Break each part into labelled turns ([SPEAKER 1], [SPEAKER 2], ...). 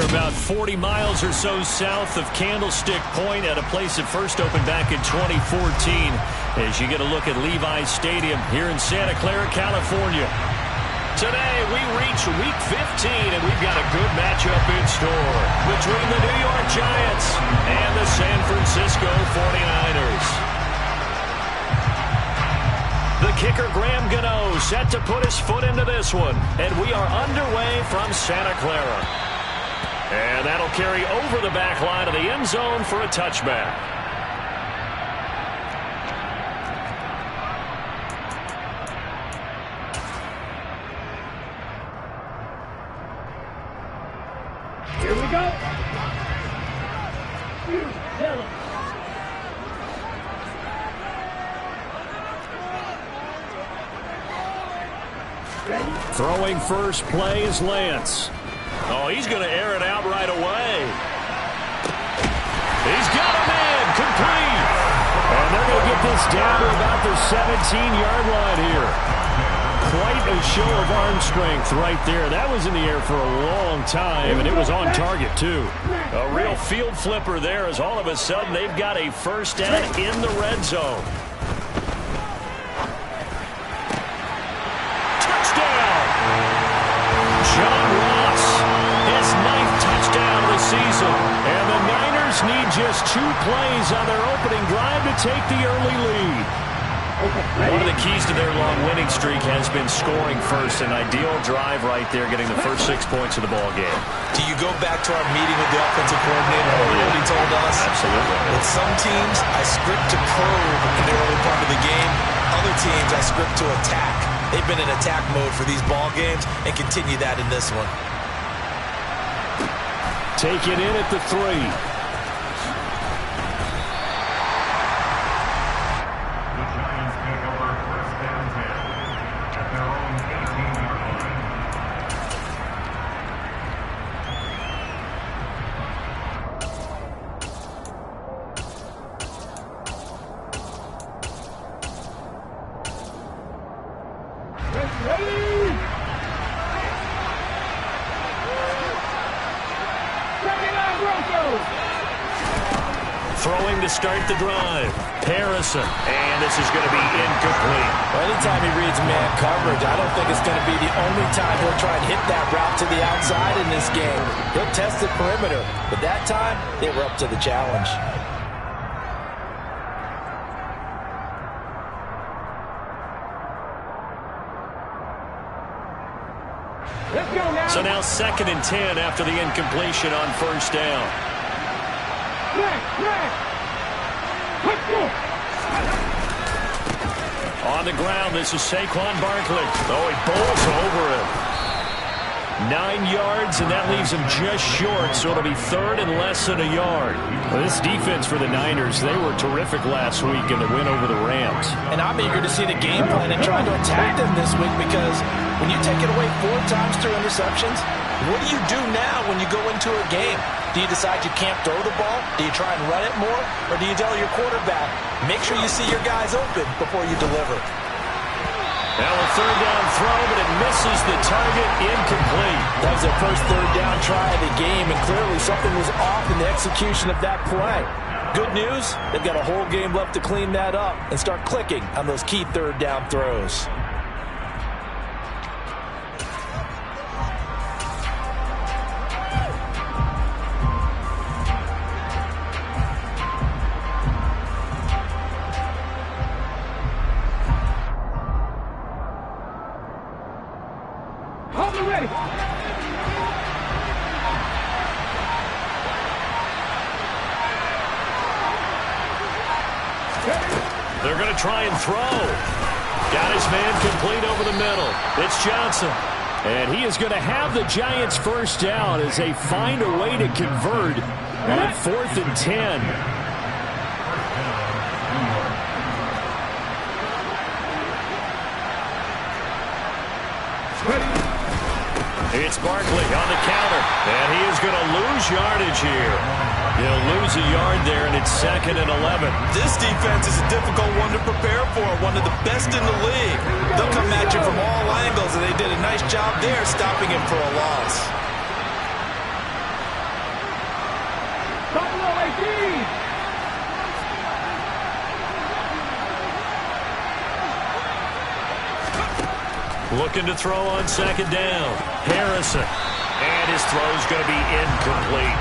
[SPEAKER 1] about 40 miles or so south of Candlestick Point at a place that first opened back in 2014 as you get a look at Levi's Stadium here in Santa Clara, California. Today, we reach Week 15, and we've got a good matchup in store between the New York Giants and the San Francisco 49ers. The kicker, Graham Gano, set to put his foot into this one, and we are underway from Santa Clara. And that'll carry over the back line of the end zone for a touchback.
[SPEAKER 2] Here we go.
[SPEAKER 1] Throwing first play is Lance. Oh, he's going to air it out right away. He's got a man complete. And they're going to get this down to about the 17-yard line here. Quite a show of arm strength right there. That was in the air for a long time, and it was on target, too. A real field flipper there as all of a sudden they've got a first down in the red zone. John Ross, his 9th touchdown of the season. And the Niners need just 2 plays on their opening drive to take the early lead. One of the keys to their long winning streak has been scoring first. An ideal drive right there, getting the first 6 points of the ball game.
[SPEAKER 3] Do you go back to our meeting with the offensive coordinator and what he told us?
[SPEAKER 1] Absolutely.
[SPEAKER 3] With some teams, I script to probe in the early part of the game. Other teams, I script to attack. They've been in attack mode for these ball games and continue that in this one.
[SPEAKER 1] Take it in at the 3. Throwing to start the drive. Harrison. And this is going to be incomplete.
[SPEAKER 4] Well, anytime he reads man coverage, I don't think it's going to be the only time he'll try and hit that route to the outside in this game. He'll test the perimeter, but that time, they were up to the challenge.
[SPEAKER 2] Let's go now.
[SPEAKER 1] So now 2nd and 10 after the incompletion on first down. On the ground, this is Saquon Barkley. Oh, he bowls over him. 9 yards, and that leaves him just short, so it'll be 3rd and less than a yard. Well, this defense for the Niners, they were terrific last week in the win over the Rams.
[SPEAKER 4] And I'm eager to see the game plan and try to attack them this week, because when you take it away 4 times through interceptions, what do you do now when you go into a game? Do you decide you can't throw the ball? Do you try and run it more? Or do you tell your quarterback, make sure you see your guys open before you deliver?
[SPEAKER 1] Now a 3rd down throw, but it misses the target, incomplete.
[SPEAKER 4] That was their first 3rd down try of the game, and clearly something was off in the execution of that play. Good news, they've got a whole game left to clean that up and start clicking on those key 3rd down throws.
[SPEAKER 1] They're going to try and throw. Got his man complete over the middle. It's Johnson. And he is going to have the Giants first down as they find a way to convert on 4th and 10. It's Barkley on the counter, and he is going to lose yardage here. He'll lose a yard there, and it's 2nd and 11.
[SPEAKER 3] This defense is a difficult one to prepare for, one of the best in the league. They'll come at you from all angles, and they did a nice job there stopping him for a loss.
[SPEAKER 1] Looking to throw on second down. Harrison. And his throw's going to be incomplete.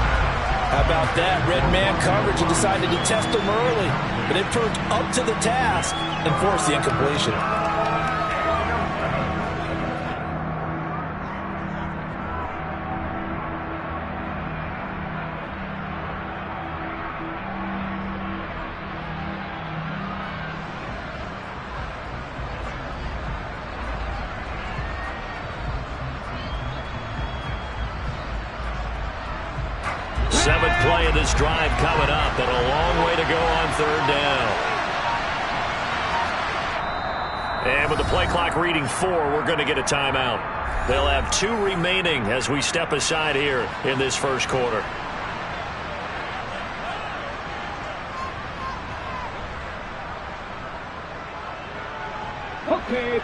[SPEAKER 4] How about that? Red man coverage and decided to test him early. But it proved up to the task and forced the incompletion.
[SPEAKER 1] 7th play of this drive coming up, and a long way to go on third down. And with the play clock reading 4, we're going to get a timeout. They'll have 2 remaining as we step aside here in this first quarter.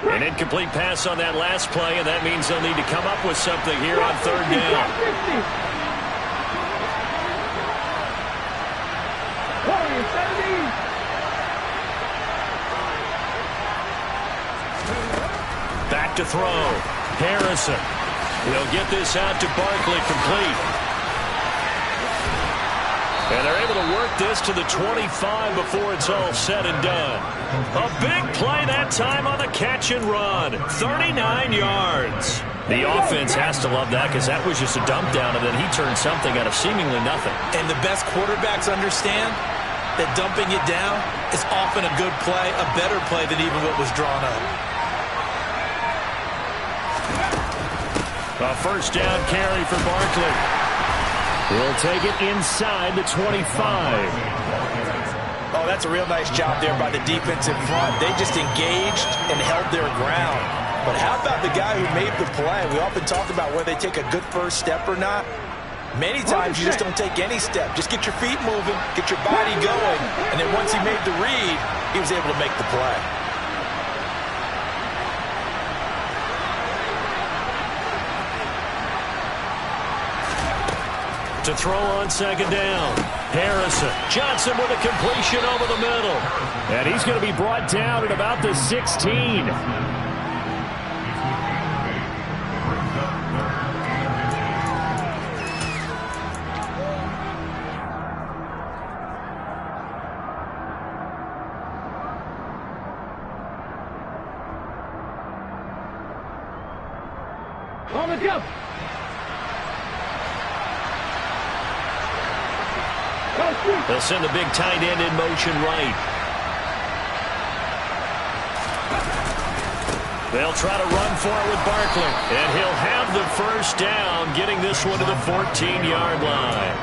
[SPEAKER 1] An incomplete pass on that last play, and that means they'll need to come up with something here on third down. Back to throw. Harrison. He'll get this out to Barkley, complete. And they're able to work this to the 25 before it's all said and done. A big play that time on the catch and run. 39 yards. The offense has to love that because that was just a dump down, and then he turned something out of seemingly nothing.
[SPEAKER 3] And the best quarterbacks understand that dumping it down is often a good play, a better play than even what was drawn up.
[SPEAKER 1] A first down carry for Barkley. He'll take it inside the 25.
[SPEAKER 4] Oh, that's a real nice job there by the defense in front. They just engaged and held their ground. But how about the guy who made the play? We often talk about whether they take a good first step or not. Many times you just don't take any step. Just get your feet moving, get your body going, and then once he made the read, he was able to make the play.
[SPEAKER 1] To throw on second down. Harrison. Johnson with a completion over the middle. And he's going to be brought down at about the 16.
[SPEAKER 2] On the jump.
[SPEAKER 1] They'll send the big tight end in motion right. They'll try to run for it with Barkley. And he'll have the first down, getting this one to the 14-yard line.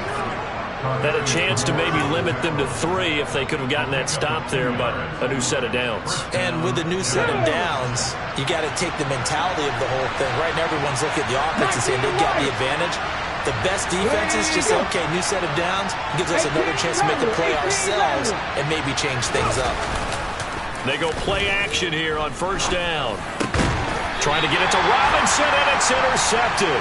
[SPEAKER 1] Had a chance to maybe limit them to 3 if they could have gotten that stop there, but a new set of downs.
[SPEAKER 3] And with a new set of downs, you got to take the mentality of the whole thing. Right now, everyone's looking at the offense and saying they've got the advantage. The best defenses just say, okay, new set of downs, gives us another chance to make a play ourselves and maybe change things up.
[SPEAKER 1] They go play action here on first down. Trying to get it to Robinson, and it's intercepted.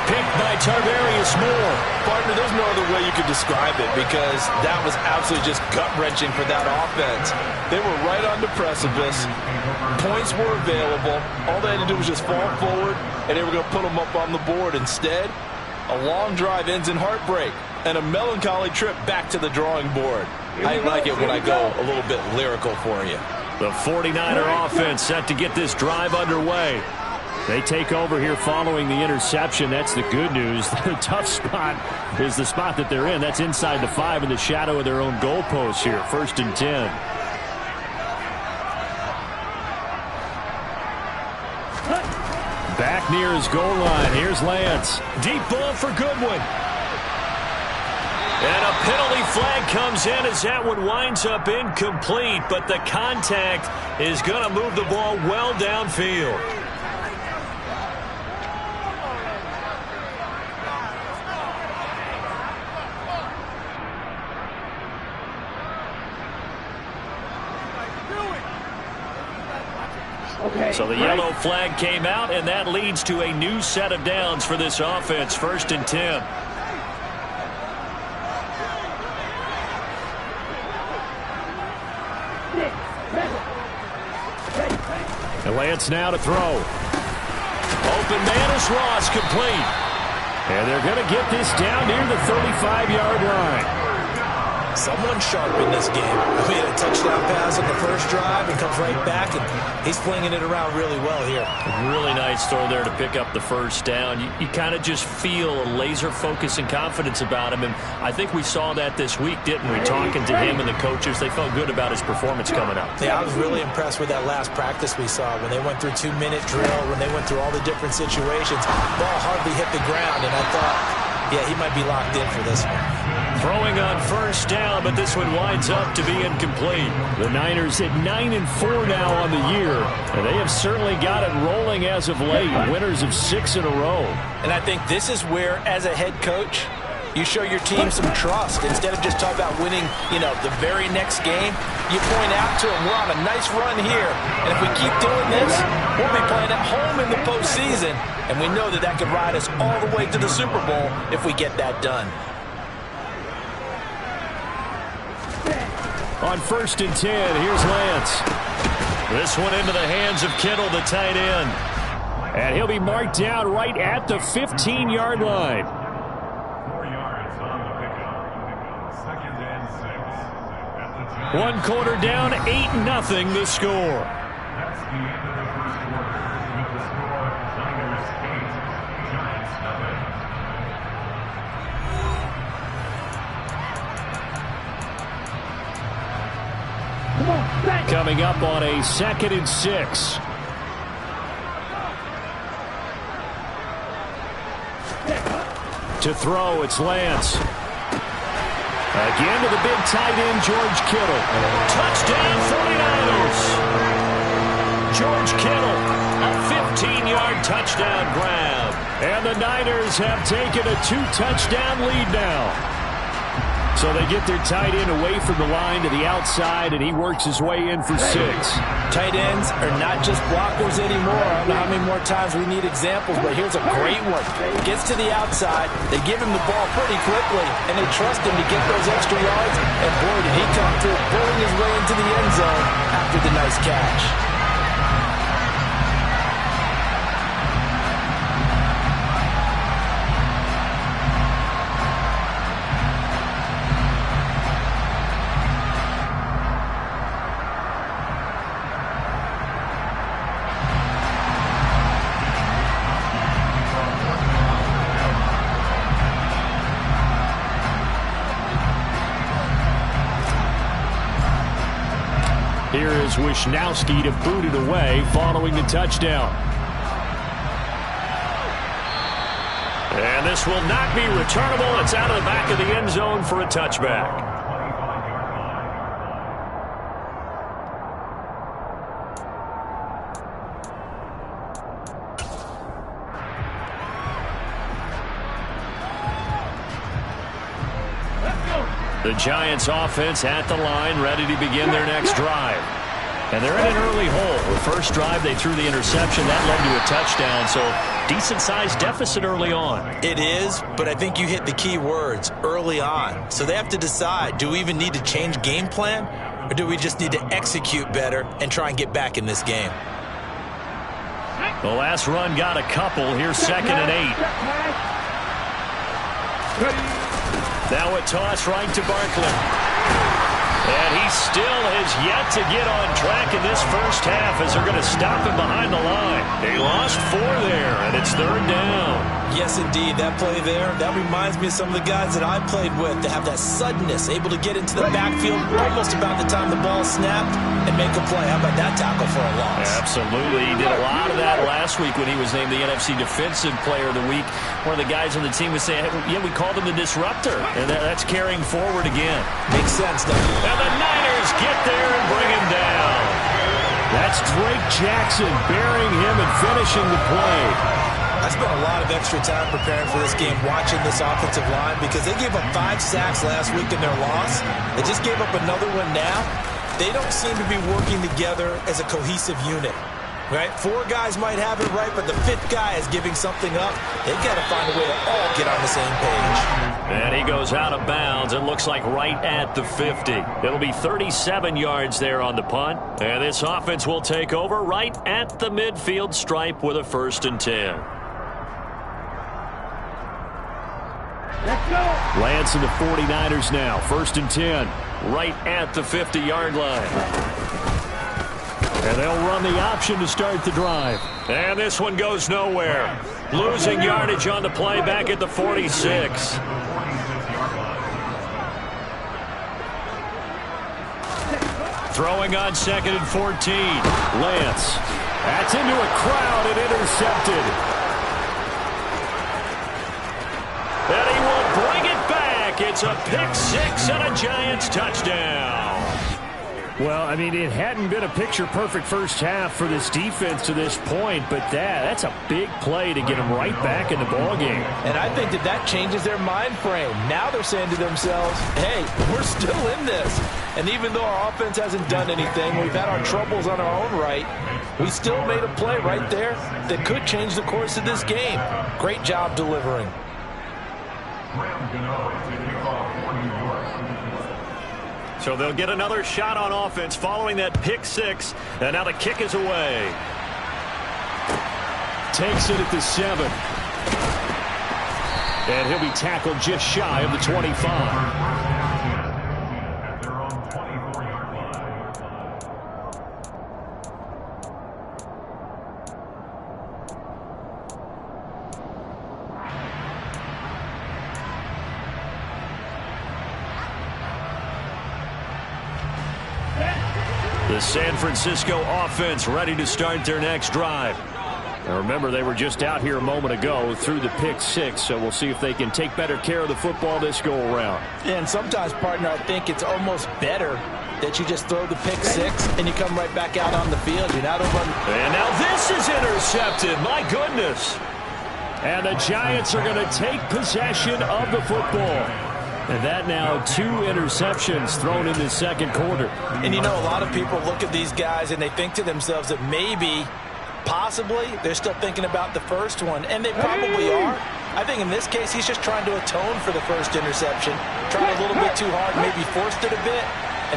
[SPEAKER 1] Picked by Tarvarius Moore.
[SPEAKER 4] Partner, there's no other way you could describe it because that was absolutely just gut-wrenching for that offense. They were right on the precipice. Points were available. All they had to do was just fall forward, and they were going to put them up on the board. Instead, a long drive ends in heartbreak and a melancholy trip back to the drawing board. I like it when I go a little bit lyrical for you.
[SPEAKER 1] The 49er offense set to get this drive underway. They take over here following the interception. That's the good news. The tough spot is the spot that they're in. That's inside the 5 in the shadow of their own goalpost here. 1st and 10. Back near his goal line. Here's Lance. Deep ball for Goodwin. And a penalty flag comes in as that one winds up incomplete, but the contact is going to move the ball well downfield. So the yellow flag came out, and that leads to a new set of downs for this offense. 1st and 10. And Lance now to throw. Open man is Ross, complete. And they're going to get this down near the 35-yard line.
[SPEAKER 3] Someone sharp in this game. We had a touchdown pass on the first drive and comes right back, and he's flinging it around really well here.
[SPEAKER 1] Really nice throw there to pick up the first down. You kind of just feel a laser focus and confidence about him, and I think we saw that this week, didn't we? Talking to him and the coaches, they felt good about his performance coming up.
[SPEAKER 3] Yeah, I was really impressed with that last practice we saw when they went through 2-minute drill, when they went through all the different situations. Ball hardly hit the ground, and I thought, yeah, he might be locked in for this one.
[SPEAKER 1] Throwing on first down, but this one winds up to be incomplete. The Niners at 9-4 now on the year, and they have certainly got it rolling as of late. Winners of 6 in a row.
[SPEAKER 4] And I think this is where, as a head coach, you show your team some trust. Instead of just talking about winning, the very next game, you point out to them, we're on a nice run here, and if we keep doing this, we'll be playing at home in the postseason, and we know that could ride us all the way to the Super Bowl if we get that done.
[SPEAKER 1] On 1st and 10, here's Lance. This one into the hands of Kittle, the tight end. And he'll be marked down right at the 15-yard line.
[SPEAKER 5] 4 yards on the pickup. 2nd and 6.
[SPEAKER 1] One quarter down, 8-0 the score.
[SPEAKER 5] That's the end of the first quarter with the score Niners 8, Giants 0.
[SPEAKER 1] Coming up on a 2nd and 6. To throw, it's Lance. Again to the big tight end, George Kittle. Touchdown, 49ers. George Kittle, a 15-yard touchdown grab. And the Niners have taken a 2-touchdown lead now. So they get their tight end away from the line to the outside, and he works his way in for 6.
[SPEAKER 4] Tight ends are not just blockers anymore. I don't know how many more times we need examples, but here's a great one. Gets to the outside, they give him the ball pretty quickly, and they trust him to get those extra yards, and boy, did he come through, pulling his way into the end zone after the nice catch.
[SPEAKER 1] Here is Wisnowski to boot it away following the touchdown. And this will not be returnable. It's out of the back of the end zone for a touchback. The Giants offense at the line, ready to begin their next drive. And they're in an early hole. The first drive, they threw the interception. That led to a touchdown, so decent-sized deficit early on.
[SPEAKER 3] It is, but I think you hit the key words, early on. So they have to decide, do we even need to change game plan, or do we just need to execute better and try and get back in this game?
[SPEAKER 1] The last run got a couple. Here's 2nd and 8. Now a toss right to Barkley. And he still has yet to get on track in this first half as they're going to stop him behind the line. They lost 4 there, and it's 3rd down.
[SPEAKER 3] Yes, indeed. That play there, that reminds me of some of the guys that I played with to have that suddenness, able to get into the backfield almost about the time the ball snapped and make a play. How about that tackle for a loss?
[SPEAKER 1] Absolutely. He did a lot of that last week when he was named the NFC Defensive Player of the Week. One of the guys on the team was saying, yeah, we called him the disruptor. And that's carrying forward again.
[SPEAKER 3] Makes sense, doesn't it?
[SPEAKER 1] And the Niners get there and bring him down. That's Drake Jackson burying him and finishing the play.
[SPEAKER 3] I spent a lot of extra time preparing for this game, watching this offensive line, because they gave up 5 sacks last week in their loss. They just gave up another one now. They don't seem to be working together as a cohesive unit. Right? 4 guys might have it right, but the 5th guy is giving something up. They've got to find a way to all get on the same page.
[SPEAKER 1] And he goes out of bounds. It looks like right at the 50. It'll be 37 yards there on the punt. And this offense will take over right at the midfield stripe with a 1st and 10.
[SPEAKER 2] Let's go.
[SPEAKER 1] Lance and the 49ers now. 1st and 10. Right at the 50-yard line. And they'll run the option to start the drive. And this one goes nowhere. Losing yardage on the play back at the 46. Throwing on 2nd and 14. Lance. That's into a crowd and intercepted. And he will bring it back. It's a pick 6 and a Giants touchdown. Well, I mean, it hadn't been a picture-perfect first half for this defense to this point, but that's a big play to get them right back in the ballgame.
[SPEAKER 4] And I think that changes their mind frame. Now they're saying to themselves, hey, we're still in this. And even though our offense hasn't done anything, we've had our troubles on our own right, we still made a play right there that could change the course of this game. Great job delivering.
[SPEAKER 1] So they'll get another shot on offense following that pick 6. And now the kick is away. Takes it at the 7. And he'll be tackled just shy of the 25. The San Francisco offense ready to start their next drive. Now remember, they were just out here a moment ago through the pick 6, so we'll see if they can take better care of the football this go-around.
[SPEAKER 4] And sometimes, partner, I think it's almost better that you just throw the pick 6 and you come right back out on the field. You're not over.
[SPEAKER 1] And now this is intercepted. My goodness. And the Giants are going to take possession of the football. And that now 2 interceptions thrown in the second quarter.
[SPEAKER 4] And you know, a lot of people look at these guys and they think to themselves that maybe, possibly, they're still thinking about the first one. And they probably are. I think in this case, he's just trying to atone for the first interception. Tried a little bit too hard, maybe forced it a bit,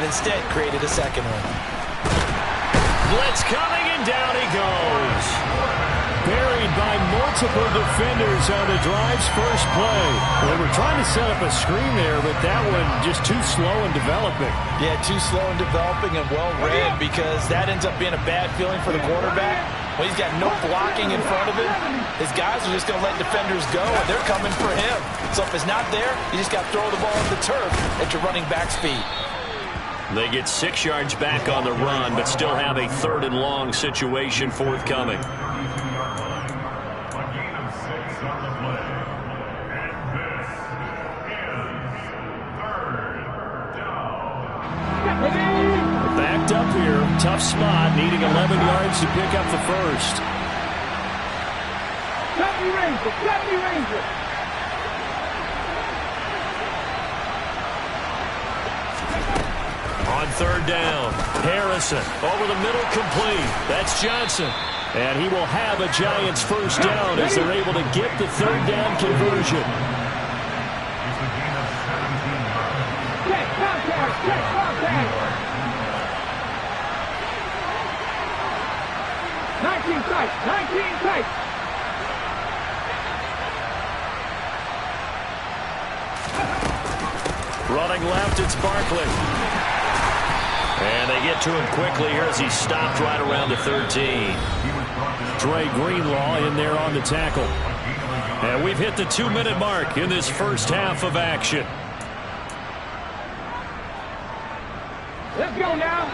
[SPEAKER 4] and instead created a second one.
[SPEAKER 1] Blitz coming, and down he goes. Buried by multiple defenders on the drive's first play. They were trying to set up a screen there, but that one just too slow in developing.
[SPEAKER 4] Yeah, too slow in developing and well read, because that ends up being a bad feeling for the quarterback. Well, he's got no blocking in front of him. His guys are just going to let defenders go, and they're coming for him. So if it's not there, you just got to throw the ball at the turf at your running back's feet.
[SPEAKER 1] They get 6 yards back on the run, but still have a 3rd and long situation forthcoming. Backed up here, tough spot, needing 11 yards to pick up the first.
[SPEAKER 2] Cut me, Ranger! Cut me, Ranger!
[SPEAKER 1] On 3rd down, Harrison over the middle, complete. That's Johnson. And he will have a Giants first down as they're able to get the 3rd down conversion.
[SPEAKER 2] Check, contact! Check, contact! 19 tight! 19 tight!
[SPEAKER 1] Running left, it's Barkley. And they get to him quickly here as he stopped right around the 13. Dre Greenlaw in there on the tackle. And we've hit the 2-minute mark in this first half of action.
[SPEAKER 2] Let's go now!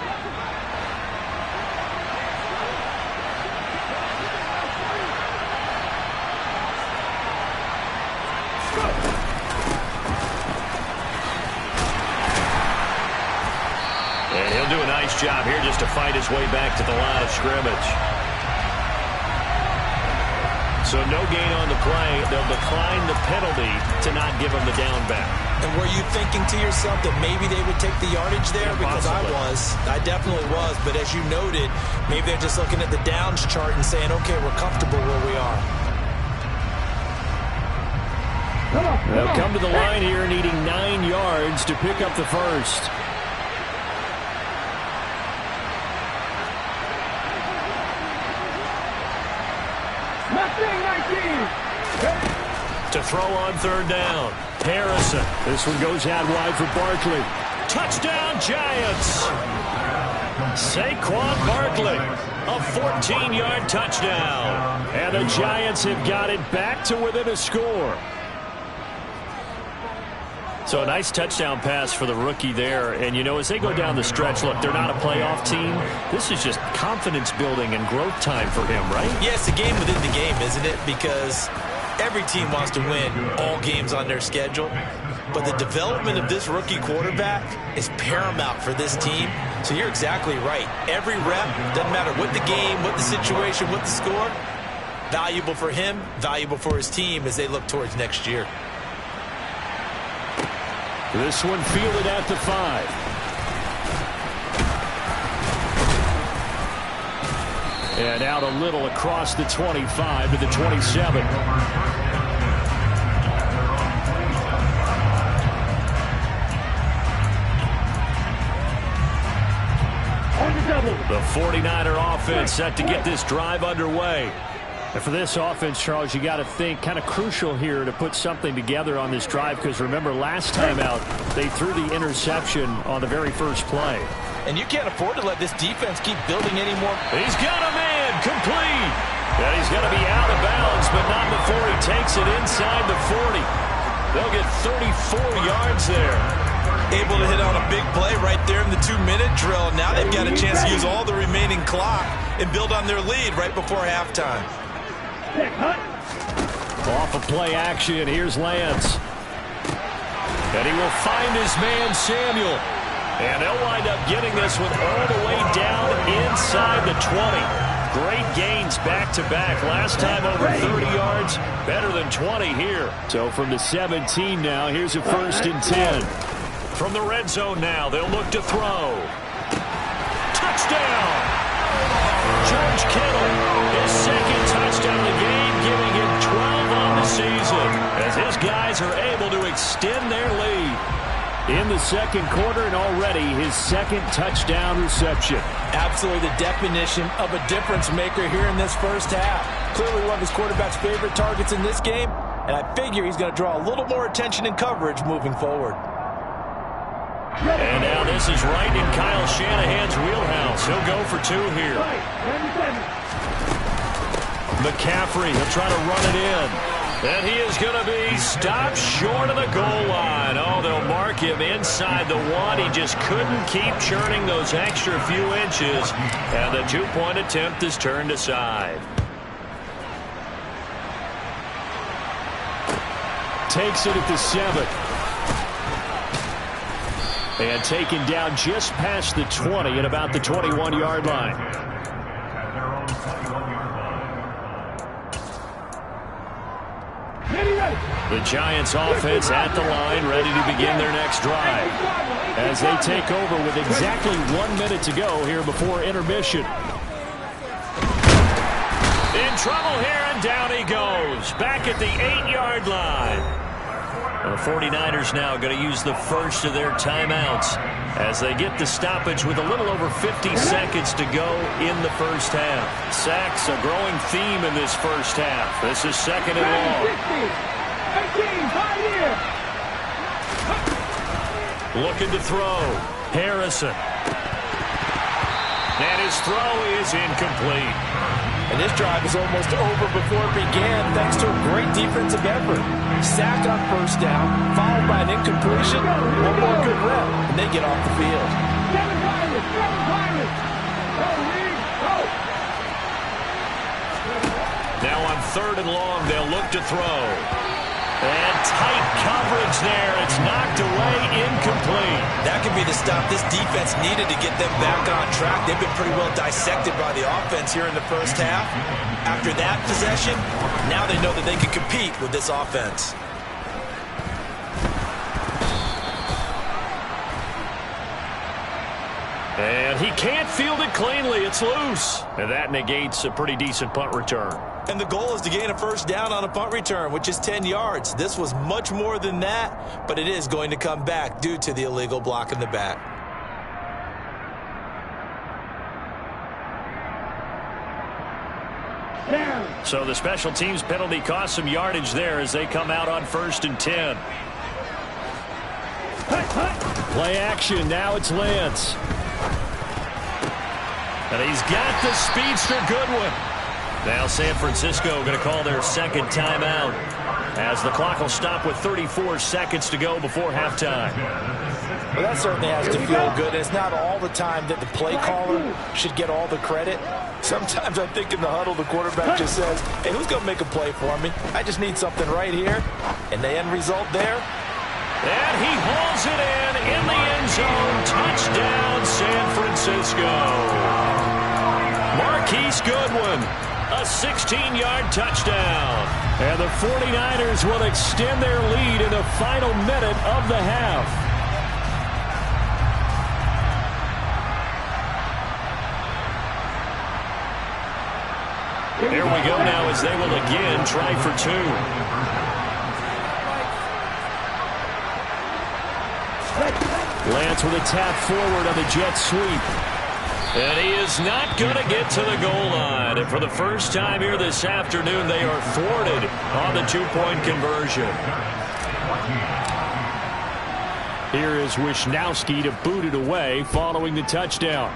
[SPEAKER 1] And he'll do a nice job here just to fight his way back to the line of scrimmage. So no gain on the play. They'll decline the penalty to not give them the down back.
[SPEAKER 3] And were you thinking to yourself that maybe they would take the yardage there?
[SPEAKER 1] Yeah,
[SPEAKER 3] because I definitely was. But as you noted, maybe they're just looking at the downs chart and saying, okay, we're comfortable where we are.
[SPEAKER 1] They'll come to the line here needing 9 yards to pick up the first. To throw on third down. Harrison. This one goes out wide for Barkley. Touchdown, Giants. Saquon Barkley. A 14-yard touchdown. And the Giants have got it back to within a score. So a nice touchdown pass for the rookie there. And, you know, as they go down the stretch, look, they're not a playoff team. This is just confidence building and growth time for him, right?
[SPEAKER 3] Yeah, it's a game within the game, isn't it? Because every team wants to win all games on their schedule. But the development of this rookie quarterback is paramount for this team. So you're exactly right. Every rep, doesn't matter what the game, what the situation, what the score, valuable for him, valuable for his team as they look towards next year.
[SPEAKER 1] This one fielded at the 5. And out a little across the 25 to the 27. The 49er offense set to get this drive underway. And for this offense, Charles, you got to think kind of crucial here to put something together on this drive, because remember last time out they threw the interception on the very first play.
[SPEAKER 4] And you can't afford to let this defense keep building anymore.
[SPEAKER 1] He's got a man complete. And he's going to be out of bounds, but not before he takes it inside the 40. They'll get 34 yards there.
[SPEAKER 3] Able to hit on a big play right there in the 2-minute drill. Now they've got a chance to use all the remaining clock and build on their lead right before halftime.
[SPEAKER 1] Off of play action, here's Lance. And he will find his man Samuel. And they'll wind up getting this one all the way down inside the 20. Great gains back-to-back. Last time over 30 yards, better than 20 here. So from the 17 now, here's a 1st and 10. From the red zone now, they'll look to throw. Touchdown! George Kittle, his second touchdown of the game, giving him 12 on the season, as his guys are able to extend their lead. In the second quarter, and already his second touchdown reception.
[SPEAKER 4] Absolutely the definition of a difference maker here in this first half. Clearly one of his quarterback's favorite targets in this game, and I figure he's going to draw a little more attention and coverage moving forward.
[SPEAKER 1] And now this is right in Kyle Shanahan's wheelhouse. He'll go for 2 here. McCaffrey, he'll try to run it in. And he is going to be stopped short of the goal line. Oh, they'll mark him inside the 1. He just couldn't keep churning those extra few inches. And the 2-point attempt is turned aside. Takes it at the 7. And taken down just past the 20 at about the 21-yard line. The Giants offense at the line, ready to begin their next drive. As they take over with exactly 1 minute to go here before intermission. In trouble here, and down he goes. Back at the 8-yard line. The 49ers now going to use the first of their timeouts as they get the stoppage with a little over 50 seconds to go in the first half. Sacks a growing theme in this first half. This is 2nd and long. Looking to throw. Harrison. And his throw is incomplete.
[SPEAKER 4] And this drive is almost over before it began thanks to a great defensive effort. Sack on first down, followed by an incompletion, one more good rep, and they get off the field.
[SPEAKER 1] Now on 3rd and long, they'll look to throw. And tight coverage there. It's knocked away, incomplete.
[SPEAKER 3] That could be the stop this defense needed to get them back on track. They've been pretty well dissected by the offense here in the first half. After that possession, now they know that they can compete with this offense.
[SPEAKER 1] And he can't field it cleanly. It's loose. And that negates a pretty decent punt return.
[SPEAKER 3] And the goal is to gain a first down on a punt return, which is 10 yards. This was much more than that, but it is going to come back due to the illegal block in the back.
[SPEAKER 1] So the special teams penalty cost some yardage there as they come out on 1st and 10. Play action. Now it's Lance. And he's got the speedster Goodwin. Now San Francisco going to call their second timeout as the clock will stop with 34 seconds to go before halftime.
[SPEAKER 4] Well, that certainly has to feel good. It's not all the time that the play caller should get all the credit. Sometimes I think in the huddle the quarterback just says, hey, who's going to make a play for me? I just need something right here. And the end result there.
[SPEAKER 1] And he hauls it in the end zone. Touchdown, San Francisco. Marquise Goodwin, a 16-yard touchdown. And the 49ers will extend their lead in the final minute of the half. Here we go now as they will again try for two. Lance with a tap forward on the jet sweep. And he is not going to get to the goal line. And for the first time here this afternoon, they are thwarted on the two-point conversion. Here is Wisnowski to boot it away following the touchdown.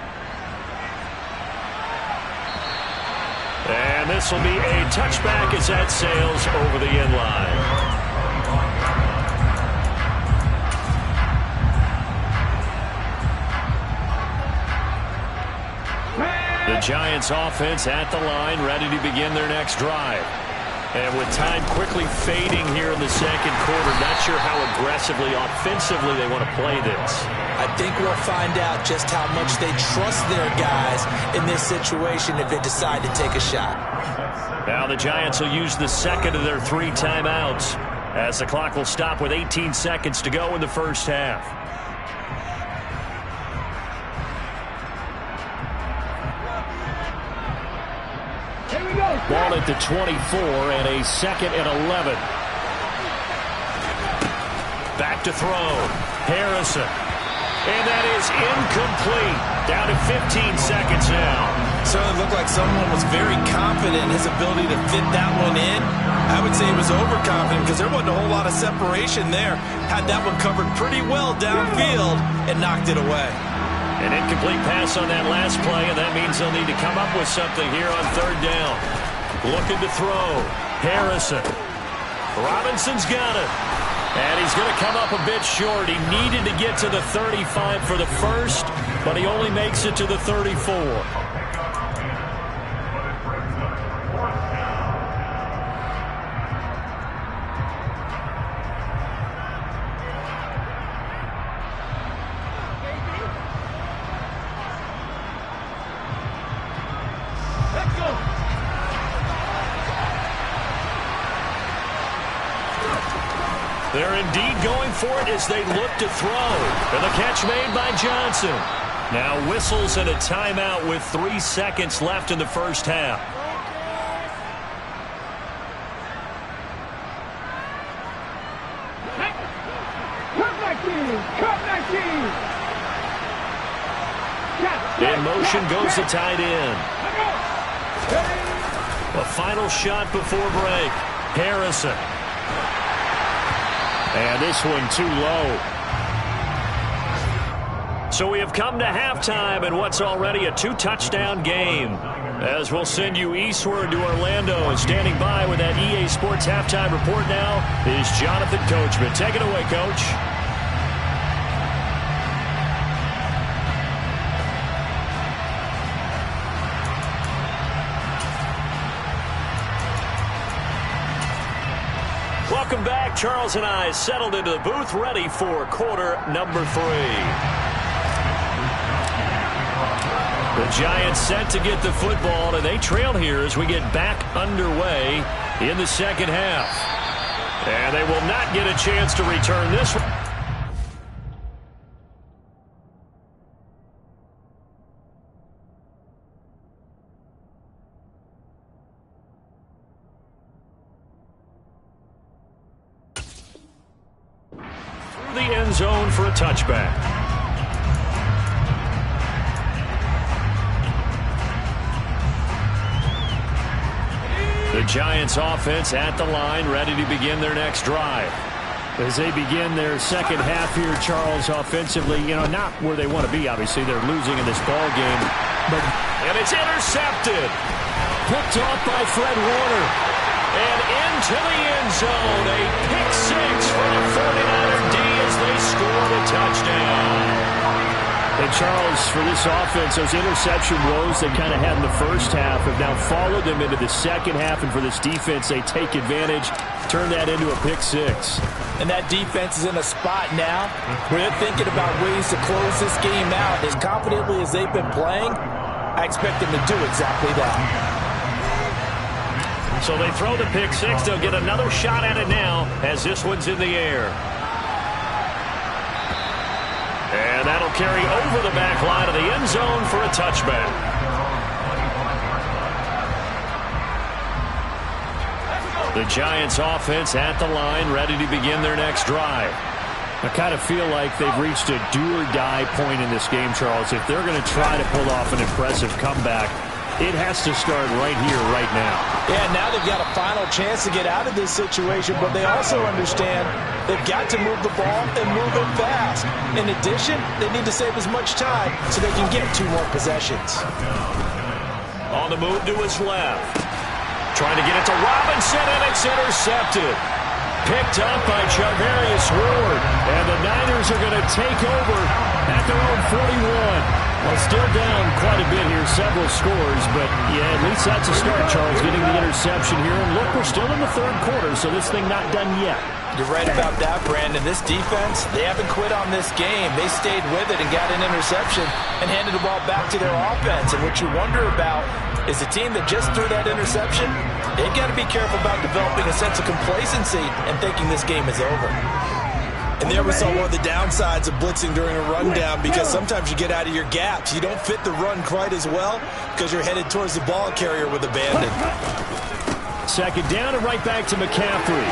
[SPEAKER 1] And this will be a touchback as that sails over the end line. The Giants offense at the line, ready to begin their next drive. And with time quickly fading here in the second quarter, not sure how aggressively, offensively they want to play this.
[SPEAKER 3] I think we'll find out just how much they trust their guys in this situation if they decide to take a shot.
[SPEAKER 1] Now the Giants will use the second of their 3 timeouts as the clock will stop with 18 seconds to go in the first half. Ball at the 24 and a 2nd and 11. Back to throw. Harrison. And that is incomplete. Down to 15 seconds now.
[SPEAKER 3] Certainly looked like someone was very confident in his ability to fit that one in. I would say he was overconfident because there wasn't a whole lot of separation there. Had that one covered pretty well downfield and knocked it away.
[SPEAKER 1] An incomplete pass on that last play, and that means they'll need to come up with something here on 3rd down. Looking to throw. Harrison. Robinson's got it. And he's going to come up a bit short. He needed to get to the 35 for the first, but he only makes it to the 34. They're indeed going for it as they look to throw. And the catch made by Johnson. Now whistles and a timeout with 3 seconds left in the first half. In motion goes the tight end. A final shot before break. Harrison. And this one too low. So we have come to halftime in what's already a 2-touchdown game. As we'll send you eastward to Orlando. And standing by with that EA Sports halftime report now is Jonathan Coachman. Take it away, Coach. Welcome back. Charles and I settled into the booth, ready for quarter number 3. The Giants set to get the football, and they trail here as we get back underway in the second half. And they will not get a chance to return this one. The end zone for a touchback. The Giants offense at the line, ready to begin their next drive. As they begin their second half here, Charles, offensively, not where they want to be, obviously. They're losing in this ball game. And it's intercepted. Picked off by Fred Warner. And into the end zone, a pick 6 for the 49er D as they scored a touchdown. And Charles, for this offense, those interception woes they kind of had in the first half have now followed them into the second half. And for this defense, they take advantage, turn that into a pick 6.
[SPEAKER 4] And that defense is in a spot now where they're thinking about ways to close this game out. As confidently as they've been playing, I expect them to do exactly that.
[SPEAKER 1] So they throw the pick 6. They'll get another shot at it now as this one's in the air. And that'll carry over the back line of the end zone for a touchback. The Giants offense at the line, ready to begin their next drive. I kind of feel like they've reached a do-or-die point in this game, Charles. If they're going to try to pull off an impressive comeback, it has to start right here, right now.
[SPEAKER 4] Yeah, now they've got a final chance to get out of this situation, but they also understand they've got to move the ball and move it fast. In addition, they need to save as much time so they can get 2 more possessions.
[SPEAKER 1] On the move to his left. Trying to get it to Robinson, and it's intercepted. Picked up by Charvarius Ward. And the Niners are going to take over at their own 41. Well, still down quite a bit here, several scores, but yeah, at least that's a start, Charles, getting the interception here. And look, we're still in the third quarter, so this thing not done yet.
[SPEAKER 4] You're right about that, Brandon. This defense, they haven't quit on this game. They stayed with it and got an interception and handed the ball back to their offense. And what you wonder about is the team that just threw that interception, they've got to be careful about developing a sense of complacency and thinking this game is over. And there we saw one of the downsides of blitzing during a rundown, because sometimes you get out of your gaps. You don't fit the run quite as well because you're headed towards the ball carrier with abandon.
[SPEAKER 1] Second down and right back to McCaffrey.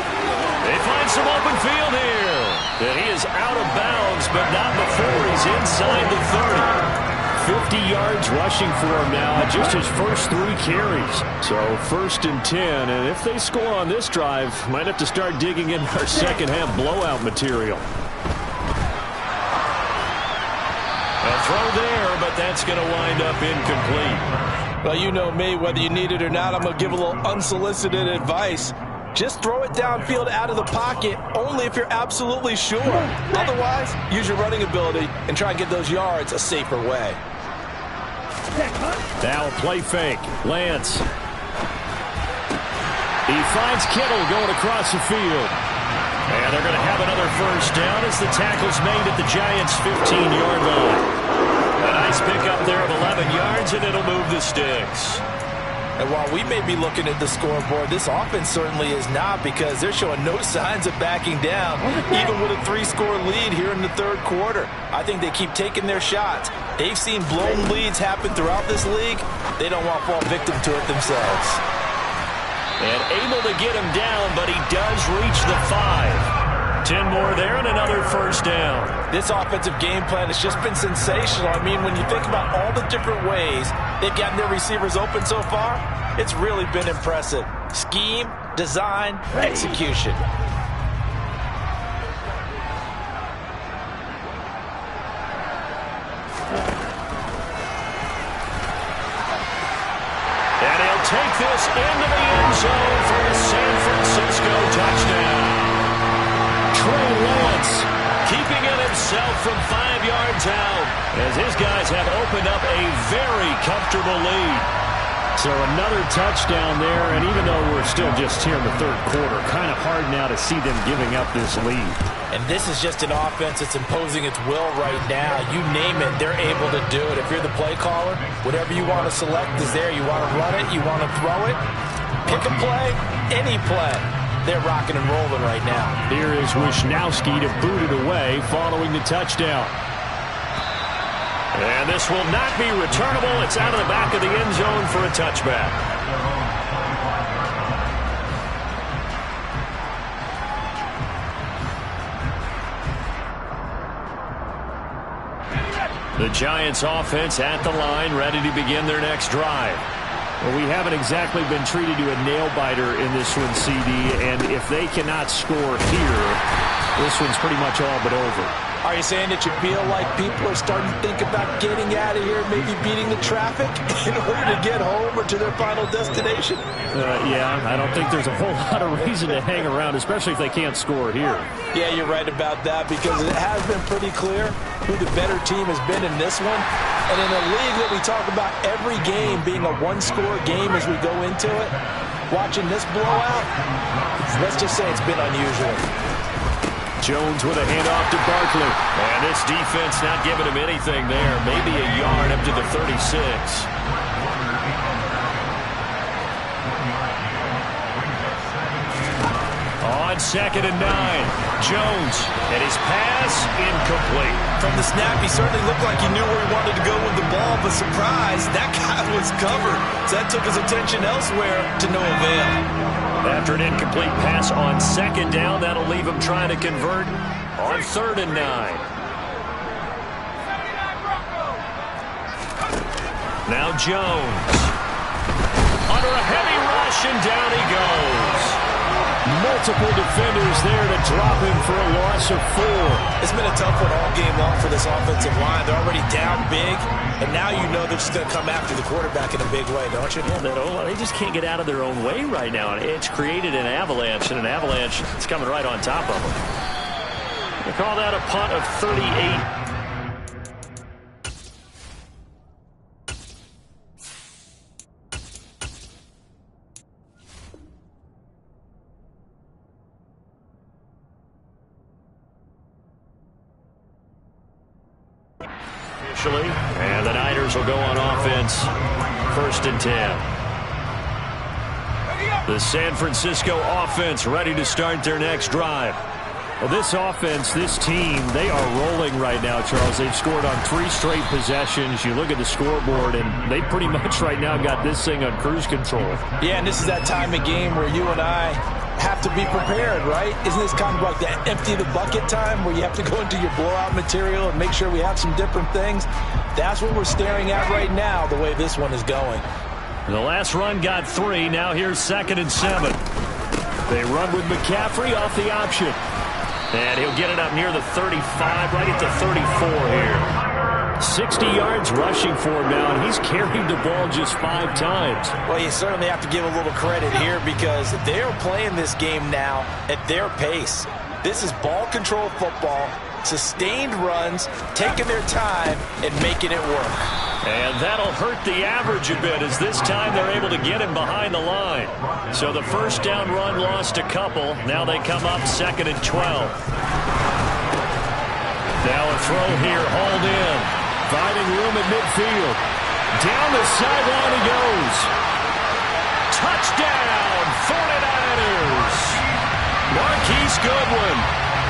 [SPEAKER 1] They find some open field here. And he is out of bounds, but not before he's inside the 30. 50 yards rushing for him now at just his first 3 carries. So 1st and 10, and if they score on this drive, might have to start digging in our second half blowout material. A throw there, but that's going to wind up incomplete.
[SPEAKER 4] Well, you know me, whether you need it or not, I'm going to give a little unsolicited advice. Just throw it downfield out of the pocket only if you're absolutely sure. Otherwise, use your running ability and try and get those yards a safer way.
[SPEAKER 1] Now a play fake. Lance. He finds Kittle going across the field. And they're going to have another first down as the tackle's made at the Giants' 15-yard line. A nice pickup there of 11 yards, and it'll move the sticks.
[SPEAKER 4] And while we may be looking at the scoreboard, this offense certainly is not, because they're showing no signs of backing down, even with a 3-score lead here in the third quarter. I think they keep taking their shots. They've seen blown leads happen throughout this league. They don't want to fall victim to it themselves.
[SPEAKER 1] And able to get him down, but he does reach the 5. 10 more there and another first down.
[SPEAKER 4] This offensive game plan has just been sensational. I mean, when you think about all the different ways they've gotten their receivers open so far, it's really been impressive. Scheme, design, execution.
[SPEAKER 1] And he'll take this into the end zone for a San Francisco touchdown. Trey Lance keeping it himself from 5 yards out as his guys have opened up a very comfortable lead. So another touchdown there, and even though we're still just here in the third quarter, kind of hard now to see them giving up this lead.
[SPEAKER 4] And this is just an offense that's imposing its will right now. You name it, they're able to do it. If you're the play caller, whatever you want to select is there. You want to run it, you want to throw it, pick a play, any play. They're rocking and rolling right now.
[SPEAKER 1] Here is Wisnowski to boot it away following the touchdown. And this will not be returnable. It's out of the back of the end zone for a touchback. The Giants offense at the line, ready to begin their next drive. Well, we haven't exactly been treated to a nail-biter in this one, CD, and if they cannot score here, this one's pretty much all but over.
[SPEAKER 4] Are you saying that you feel like people are starting to think about getting out of here, maybe beating the traffic in order to get home or to their final destination?
[SPEAKER 1] Yeah, I don't think there's a whole lot of reason to hang around, especially if they can't score here.
[SPEAKER 4] Yeah, you're right about that because it has been pretty clear who the better team has been in this one. And in a league that we talk about every game being a one-score game as we go into it, watching this blowout, let's just say it's been unusual.
[SPEAKER 1] Jones with a handoff to Barkley. And this defense not giving him anything there. Maybe a yard up to the 36. On 2nd and 9. Jones, and his pass incomplete.
[SPEAKER 4] From the snap, he certainly looked like he knew where he wanted to go with the ball, but surprise, that guy was covered. So that took his attention elsewhere to no avail.
[SPEAKER 1] After an incomplete pass on 2nd down, that'll leave him trying to convert on 3rd and 9. Now Jones. Under a heavy rush, and down he goes. Multiple defenders there to drop him for a loss of 4.
[SPEAKER 4] It's been a tough one all game long for this offensive line. They're already down big, and now you know they're just going to come after the quarterback in a big way, don't you?
[SPEAKER 1] Yeah, they just can't get out of their own way right now. It's created an avalanche, and an avalanche is coming right on top of them. They call that a punt of 38. And the Niners will go on offense, 1st and 10. The San Francisco offense ready to start their next drive. Well, this offense, this team, they are rolling right now, Charles. They've scored on 3 straight possessions. You look at the scoreboard, and they pretty much right now got this thing on cruise control.
[SPEAKER 4] Yeah, and this is that time of game where you and I have to be prepared, right? Isn't this kind of like that empty the bucket time where you have to go into your blowout material and make sure we have some different things? That's what we're staring at right now, the way this one is going.
[SPEAKER 1] The last run got 3. Now here's 2nd and 7. They run with McCaffrey off the option. And he'll get it up near the 35, right at the 34 here. 60 yards rushing for him now, and he's carried the ball just 5 times.
[SPEAKER 4] Well, you certainly have to give a little credit here because they are playing this game now at their pace. This is ball control football, sustained runs, taking their time, and making it work.
[SPEAKER 1] And that'll hurt the average a bit as this time they're able to get him behind the line. So the first down run lost a couple. Now they come up 2nd and 12. Now a throw here, hauled in. Finding room at midfield. Down the sideline he goes. Touchdown, 49ers. Marquise Goodwin,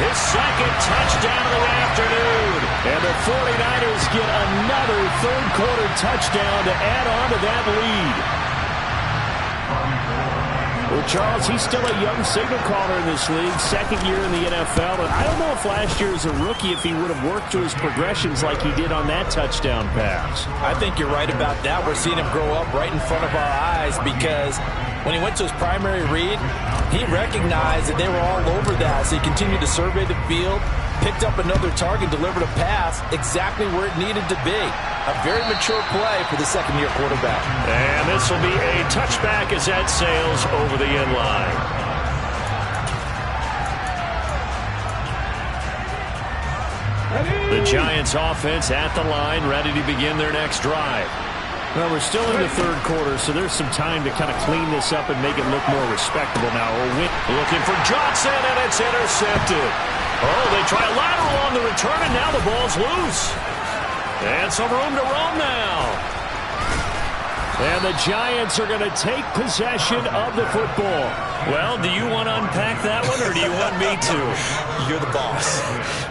[SPEAKER 1] his 2nd touchdown of the afternoon. And the 49ers get another third-quarter touchdown to add on to that lead. Well, Charles, he's still a young signal caller in this league, 2nd year in the NFL. And I don't know if last year as a rookie, if he would have worked through his progressions like he did on that touchdown pass.
[SPEAKER 4] I think you're right about that. We're seeing him grow up right in front of our eyes because when he went to his primary read, he recognized that they were all over that. So he continued to survey the field, picked up another target, delivered a pass exactly where it needed to be. A very mature play for the 2nd-year quarterback.
[SPEAKER 1] And this will be a touchback as that sails over the end line. The Giants offense at the line, ready to begin their next drive. Well, we're still in the third quarter, so there's some time to kind of clean this up and make it look more respectable now. Looking for Johnson, and it's intercepted. Oh, they try a lateral on the return, and now the ball's loose. And some room to roam now. And the Giants are going to take possession of the football. Well, do you want to unpack that one, or do you want me to?
[SPEAKER 3] You're the boss.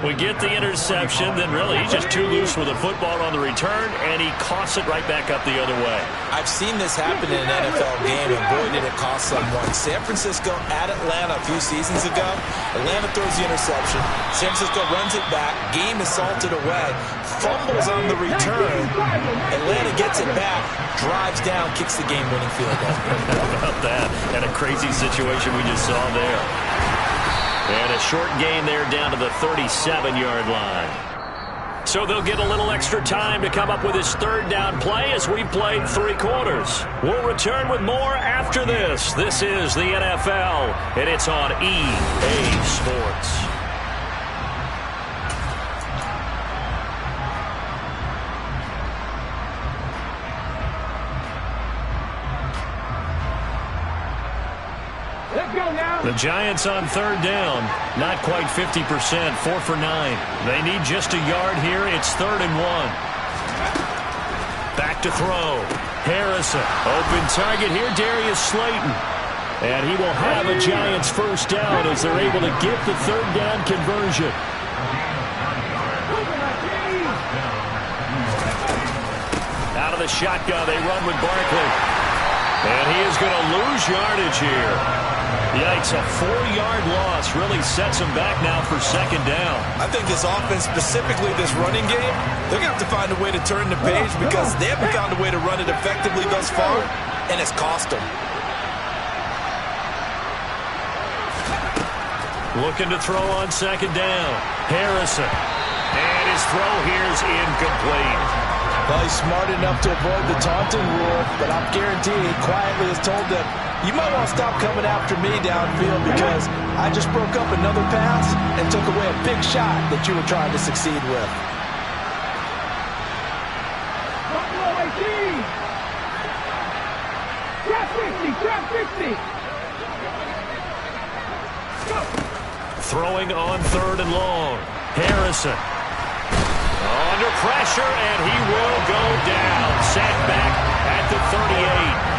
[SPEAKER 1] We get the interception, then really he's just too loose with the football on the return, and he coughs it right back up the other way.
[SPEAKER 3] I've seen this happen in an NFL game, and boy, did it cost someone. San Francisco at Atlanta a few seasons ago. Atlanta throws the interception. San Francisco runs it back. Game is salted away. Fumbles on the return. Atlanta gets it back. Drives down, kicks the game-winning field goal.
[SPEAKER 1] How about that? And a crazy situation we just saw there. And a short gain there down to the 37-yard line. So they'll get a little extra time to come up with his third down play as we've played 3 quarters. We'll return with more after this. This is the NFL, and it's on EA Sports. The Giants on third down, not quite 50%, 4 for 9. They need just a yard here. It's 3rd and 1. Back to throw. Harrison, open target here, Darius Slayton. And he will have a Giants first down as they're able to get the third down conversion. Out of the shotgun, they run with Barkley. And he is going to lose yardage here. Yikes, a 4-yard loss really sets him back now for 2nd down.
[SPEAKER 3] I think this offense, specifically this running game, they're going to have to find a way to turn the page because they haven't found a way to run it effectively thus far, and it's cost them.
[SPEAKER 1] Looking to throw on 2nd down. Harrison. And his throw here is incomplete.
[SPEAKER 4] Well, he's smart enough to avoid the taunting rule, but I'm guaranteed he quietly has told them, you might want to stop coming after me downfield because I just broke up another pass and took away a big shot that you were trying to succeed with.
[SPEAKER 1] Throwing on 3rd and long. Harrison. Under pressure, and he will go down. Set back at the 38.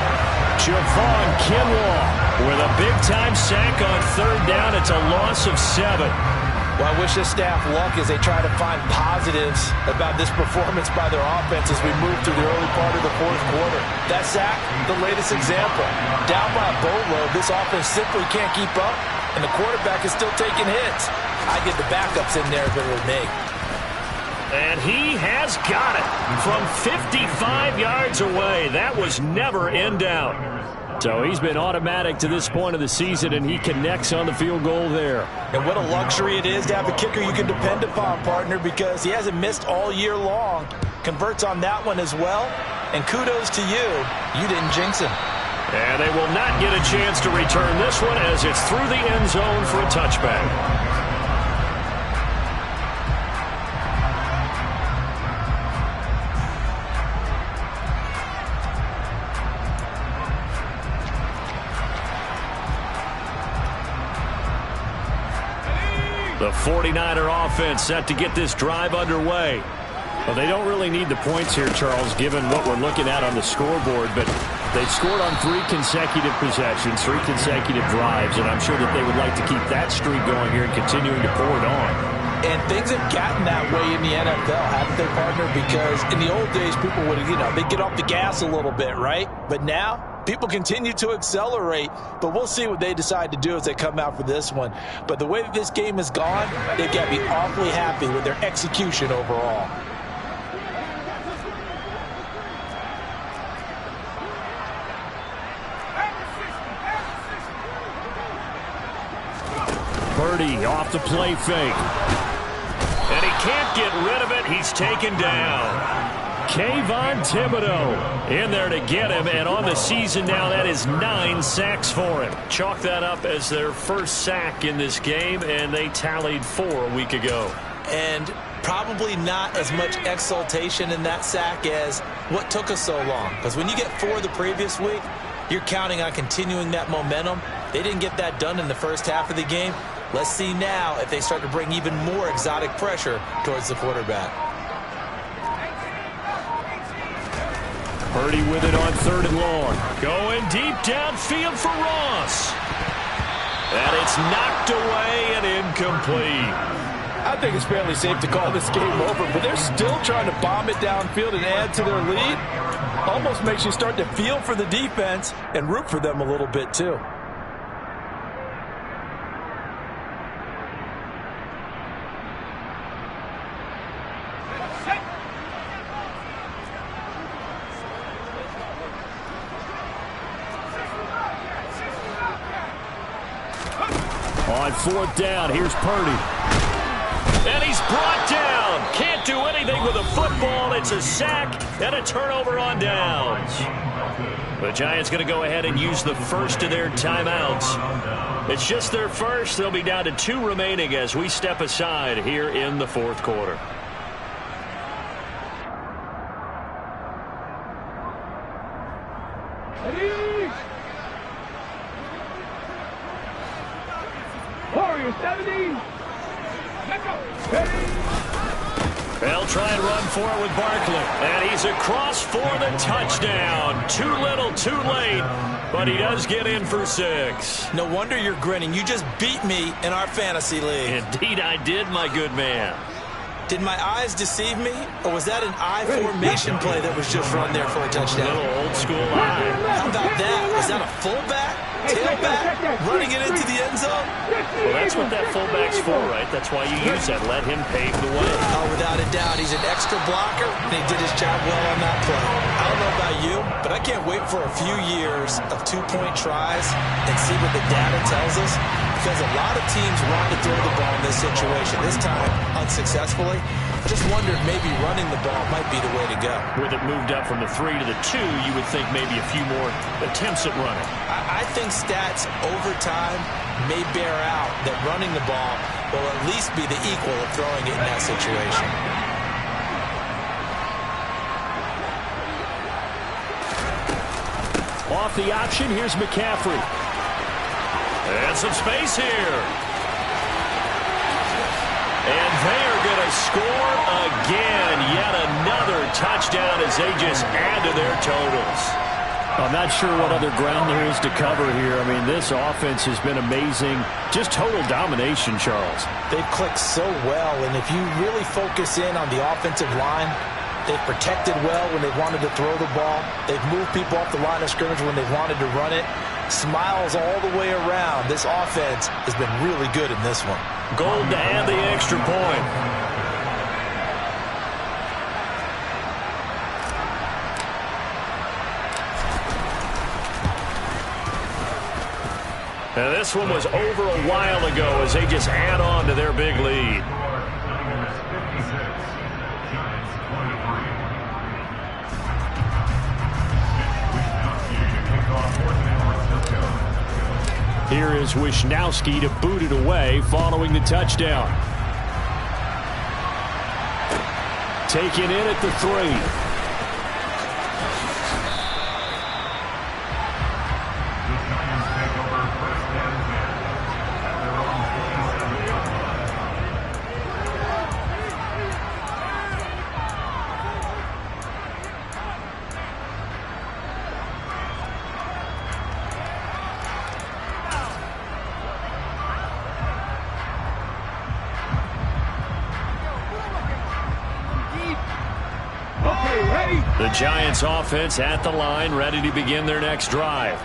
[SPEAKER 1] Javon Kinlaw with a big-time sack on 3rd down. It's a loss of 7.
[SPEAKER 4] Well, I wish this staff luck as they try to find positives about this performance by their offense as we move through the early part of the 4th quarter. That sack, the latest example. Down by a boatload, this offense simply can't keep up, and the quarterback is still taking hits. I get the backups in there if it were me.
[SPEAKER 1] And he has got it from 55 yards away. That was never in doubt. So he's been automatic to this point of the season, and he connects on the field goal there.
[SPEAKER 4] And what a luxury it is to have a kicker you can depend upon, partner, because he hasn't missed all year long. Converts on that one as well. And kudos to you. You didn't jinx him.
[SPEAKER 1] And they will not get a chance to return this one as it's through the end zone for a touchback. The 49er offense set to get this drive underway. Well, they don't really need the points here, Charles, given what we're looking at on the scoreboard, but they've scored on 3 consecutive possessions, 3 consecutive drives, and I'm sure that they would like to keep that streak going here and continuing to pour it on.
[SPEAKER 4] And things have gotten that way in the NFL, haven't they, partner? Because in the old days, people would, they'd get off the gas a little bit, right? But now, people continue to accelerate, but we'll see what they decide to do as they come out for this one. But the way that this game has gone, they've got to be awfully happy with their execution overall.
[SPEAKER 1] Purdy off the play fake. And he can't get rid of it. He's taken down. Kayvon Thibodeau in there to get him, and on the season now, that is 9 sacks for him. Chalk that up as their first sack in this game, and they tallied 4 a week ago.
[SPEAKER 3] And probably not as much exultation in that sack as what took us so long. Because when you get 4 the previous week, you're counting on continuing that momentum. They didn't get that done in the first half of the game. Let's see now if they start to bring even more exotic pressure towards the quarterback.
[SPEAKER 1] Purdy with it on 3rd and long. Going deep downfield for Ross. And it's knocked away and incomplete.
[SPEAKER 4] I think it's fairly safe to call this game over, but they're still trying to bomb it downfield and add to their lead. Almost makes you start to feel for the defense and root for them a little bit too.
[SPEAKER 1] On 4th down, here's Purdy. And he's brought down. Can't do anything with a football. It's a sack and a turnover on downs. The Giants going to go ahead and use the first of their timeouts. It's just their first. They'll be down to 2 remaining as we step aside here in the 4th quarter.
[SPEAKER 2] Warriors 70.
[SPEAKER 1] They'll try and run for it with Barkley. And he's across for the touchdown. Too little, too late. But he does get in for 6.
[SPEAKER 3] No wonder you're grinning. You just beat me in our fantasy league.
[SPEAKER 1] Indeed I did, my good man.
[SPEAKER 3] Did my eyes deceive me? Or was that an eye formation play that was just run there for a touchdown?
[SPEAKER 1] A little old school eye.
[SPEAKER 3] How about that? Was that a fullback? Tailback? Running it into the end zone?
[SPEAKER 1] Well, that's what that fullback's for, right? That's why you use that. Let him pave the way.
[SPEAKER 3] Oh, without a doubt. He's an extra blocker, and he did his job well on that play. I don't know about you, but I can't wait for a few years of 2-point tries and see what the data tells us, because a lot of teams want to throw the ball in this situation. This time, unsuccessfully. I just wondered maybe running the ball might be the way to go.
[SPEAKER 1] With it moved up from the 3 to the 2, you would think maybe a few more attempts at running.
[SPEAKER 3] I think stats over time may bear out that running the ball will at least be the equal of throwing it in that situation.
[SPEAKER 1] Off the option, here's McCaffrey. And some space here. And they are going to score again. Yet another touchdown as they just add to their totals. I'm not sure what other ground there is to cover here. I mean, this offense has been amazing. Just total domination, Charles.
[SPEAKER 3] They've clicked so well, and if you really focus in on the offensive line, they've protected well when they wanted to throw the ball. They've moved people off the line of scrimmage when they've wanted to run it. Smiles all the way around. This offense has been really good in this one.
[SPEAKER 1] Gold to add the extra point. Now this one was over a while ago as they just add on to their big lead. Here is Wisnowski to boot it away following the touchdown. Taken in at the 3. The Giants offense at the line, ready to begin their next drive.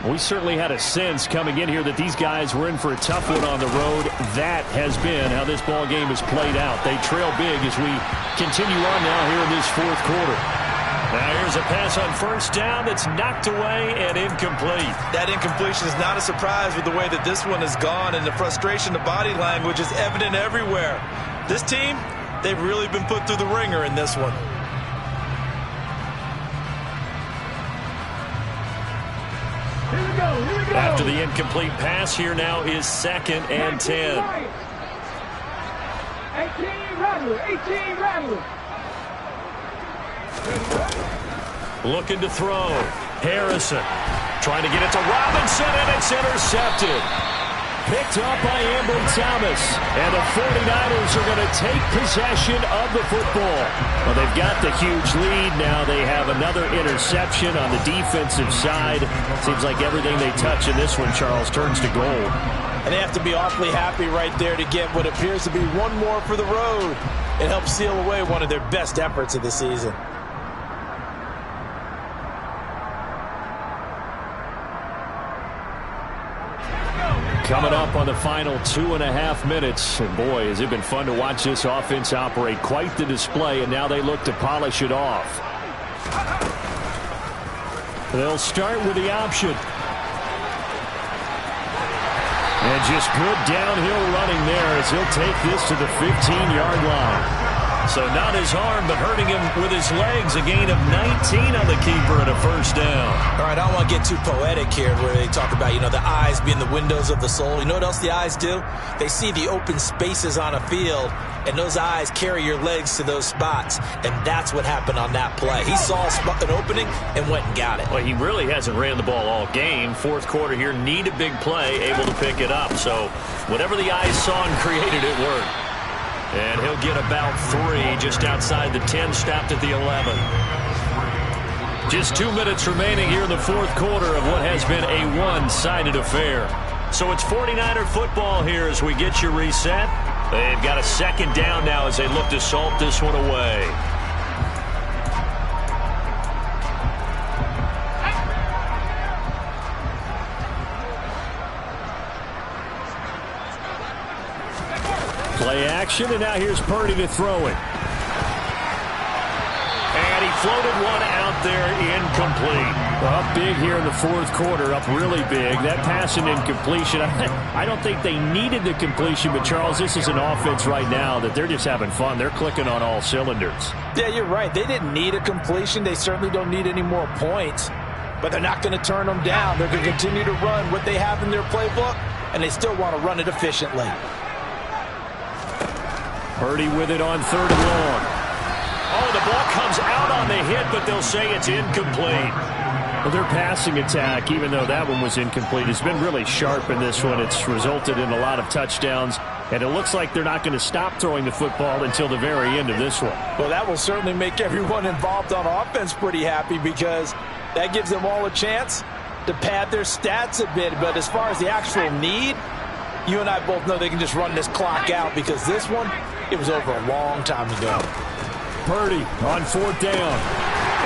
[SPEAKER 1] We certainly had a sense coming in here that these guys were in for a tough one on the road. That has been how this ball game has played out. They trail big as we continue on now here in this 4th quarter. Now here's a pass on 1st down that's knocked away and incomplete.
[SPEAKER 4] That incompletion is not a surprise with the way that this one has gone, and the frustration, the body language is evident everywhere. This team, they've really been put through the ringer in this one.
[SPEAKER 1] After the incomplete pass, here now is 2nd and 10.
[SPEAKER 2] 18 Rattler. 18 Rattler.
[SPEAKER 1] Looking to throw. Harrison trying to get it to Robinson, and it's intercepted. Picked up by Amber Thomas. And the 49ers are going to take possession of the football. Well, they've got the huge lead. Now they have another interception on the defensive side. Seems like everything they touch in this one, Charles, turns to gold.
[SPEAKER 4] And they have to be awfully happy right there to get what appears to be one more for the road. It helps seal away one of their best efforts of the season.
[SPEAKER 1] Coming up on the final 2.5 minutes. And boy, has it been fun to watch this offense operate. Quite the display, and now they look to polish it off. They'll start with the option. And just good downhill running there as he'll take this to the 15-yard line. So not his arm, but hurting him with his legs. A gain of 19 on the keeper and a first down.
[SPEAKER 3] All right, I don't want to get too poetic here where they talk about, the eyes being the windows of the soul. You know what else the eyes do? They see the open spaces on a field, and those eyes carry your legs to those spots. And that's what happened on that play. He saw an opening and went and got it.
[SPEAKER 1] Well, he really hasn't ran the ball all game. Fourth quarter here, need a big play, able to pick it up. So whatever the eyes saw and created, it worked. And he'll get about 3 just outside the 10, stopped at the 11. Just 2 minutes remaining here in the fourth quarter of what has been a one-sided affair. So it's 49er football here as we get you reset. They've got a second down now as they look to salt this one away. Play action, and now here's Purdy to throw it. And he floated one out there, incomplete. Up big here in the fourth quarter, up really big. That pass and incompletion, I don't think they needed the completion, but Charles, this is an offense right now that they're just having fun. They're clicking on all cylinders.
[SPEAKER 4] Yeah, you're right. They didn't need a completion. They certainly don't need any more points, but they're not going to turn them down. They're going to continue to run what they have in their playbook, and they still want to run it efficiently.
[SPEAKER 1] Purdy with it on 3rd and long. Oh, the ball comes out on the hit, but they'll say it's incomplete. Well, their passing attack, even though that one was incomplete, has been really sharp in this one. It's resulted in a lot of touchdowns, and it looks like they're not going to stop throwing the football until the very end of this one.
[SPEAKER 4] Well, that will certainly make everyone involved on offense pretty happy because that gives them all a chance to pad their stats a bit. But as far as the actual need, you and I both know they can just run this clock out because this one, it was over a long time ago.
[SPEAKER 1] Purdy on 4th down.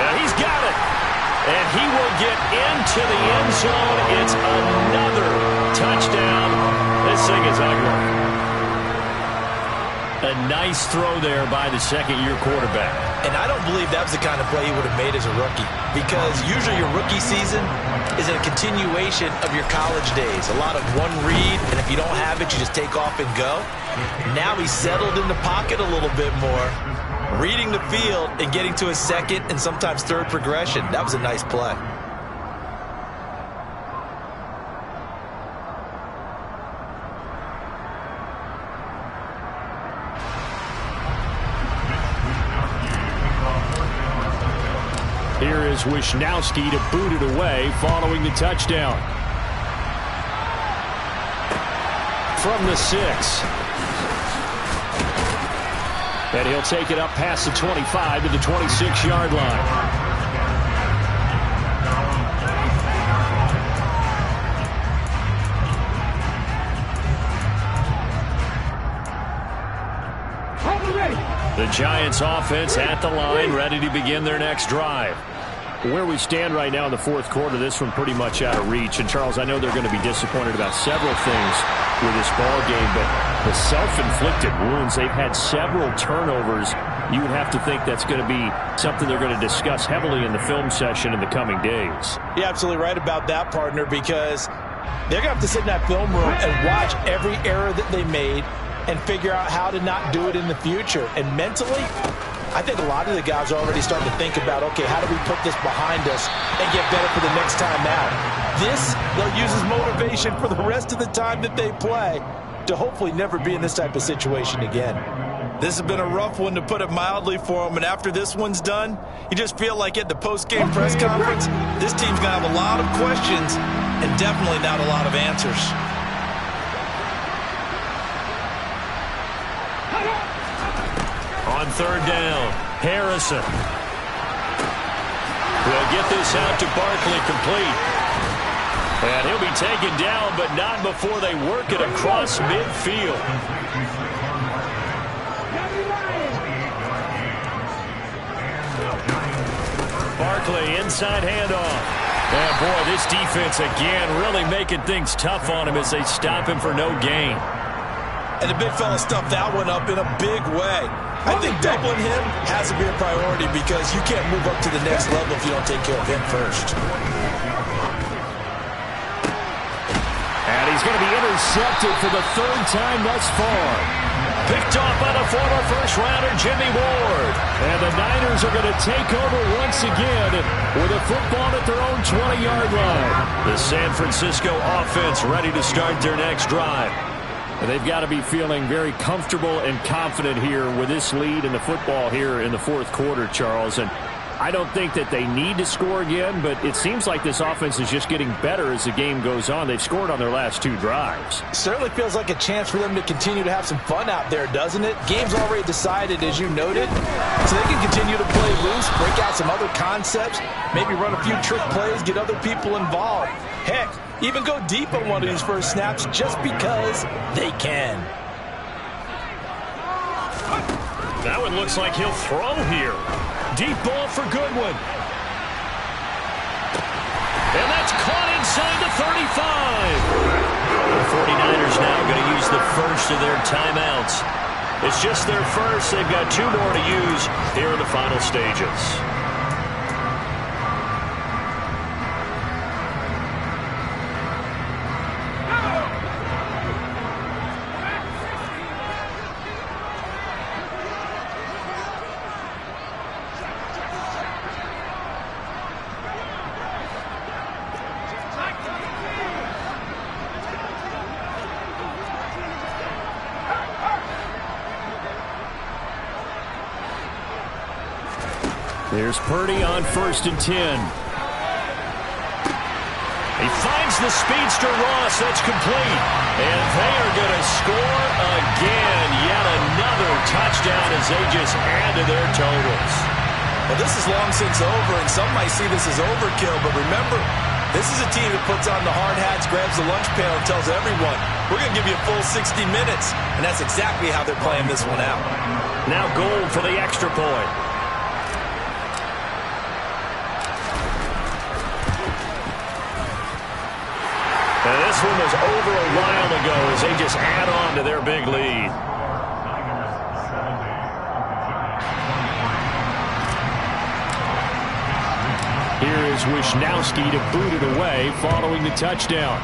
[SPEAKER 1] And he's got it. And he will get into the end zone. It's another touchdown. This thing is ugly. A nice throw there by the second-year quarterback.
[SPEAKER 3] And I don't believe that was the kind of play he would have made as a rookie. Because usually your rookie season is a continuation of your college days. A lot of one read, and if you don't have it, you just take off and go. Now he's settled in the pocket a little bit more, reading the field and getting to his second and sometimes third progression. That was a nice play.
[SPEAKER 1] Here is Wisnowski to boot it away following the touchdown. From the 6. And he'll take it up past the 25 to the 26-yard line. The Giants offense at the line, ready to begin their next drive. Where we stand right now in the fourth quarter, this one pretty much out of reach. And, Charles, I know they're going to be disappointed about several things with this ball game, but the self-inflicted wounds, they've had several turnovers. You would have to think that's going to be something they're going to discuss heavily in the film session in the coming days.
[SPEAKER 4] You're absolutely right about that, partner, because they're going to have to sit in that film room and watch every error that they made and figure out how to not do it in the future. And mentally, I think a lot of the guys are already starting to think about, okay, how do we put this behind us and get better for the next time out? This, they'll use as motivation for the rest of the time that they play to hopefully never be in this type of situation again. This has been a rough one, to put it mildly, for them. And after this one's done, you just feel like at the post-game press conference, this team's going to have a lot of questions and definitely not a lot of answers.
[SPEAKER 1] On third down, Harrison will get this out to Barkley, complete. And he'll be taken down, but not before they work it across midfield. Barkley, inside handoff. And boy, this defense again really making things tough on him as they stop him for no gain.
[SPEAKER 4] And the big fella stuffed that one up in a big way. I think doubling him has to be a priority because you can't move up to the next level if you don't take care of him first.
[SPEAKER 1] And he's going to be intercepted for the third time thus far. Picked off by the former first-rounder Jimmy Ward. And the Niners are going to take over once again with a football at their own 20-yard line. The San Francisco offense ready to start their next drive. They've got to be feeling very comfortable and confident here with this lead in the football here in the fourth quarter, Charles. And I don't think that they need to score again, but it seems like this offense is just getting better as the game goes on. They've scored on their last two drives.
[SPEAKER 4] Certainly feels like a chance for them to continue to have some fun out there, doesn't it? Game's already decided, as you noted, so they can continue to play loose, break out some other concepts, maybe run a few trick plays, get other people involved. Heck, even go deep on one of these first snaps just because they can.
[SPEAKER 1] That one looks like he'll throw here. Deep ball for Goodwin. And that's caught inside the 35. The 49ers now going to use the first of their timeouts. It's just their first. They've got two more to use here in the final stages. There's Purdy on 1st and 10. He finds the speedster Ross. That's complete. And they are going to score again. Yet another touchdown as they just add to their totals.
[SPEAKER 4] Well, this is long since over, and some might see this as overkill. But remember, this is a team that puts on the hard hats, grabs the lunch pail, and tells everyone, we're going to give you a full 60 minutes. And that's exactly how they're playing this one out.
[SPEAKER 1] Now Gold for the extra point. And this one was over a while ago as they just add on to their big lead. Here is Wisnowski to boot it away following the touchdown.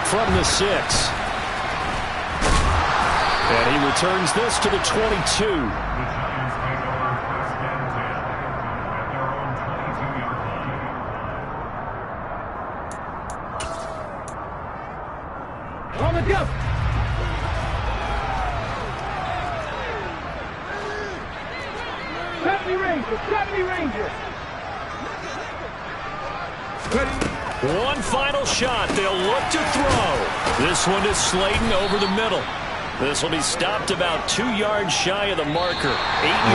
[SPEAKER 1] From the 6. And he returns this to the 22.
[SPEAKER 2] On the go. Gravity Ranger.
[SPEAKER 1] One final shot. They'll look to throw. This one is Slayton over the middle. This will be stopped about 2 yards shy of the marker. 8 yards.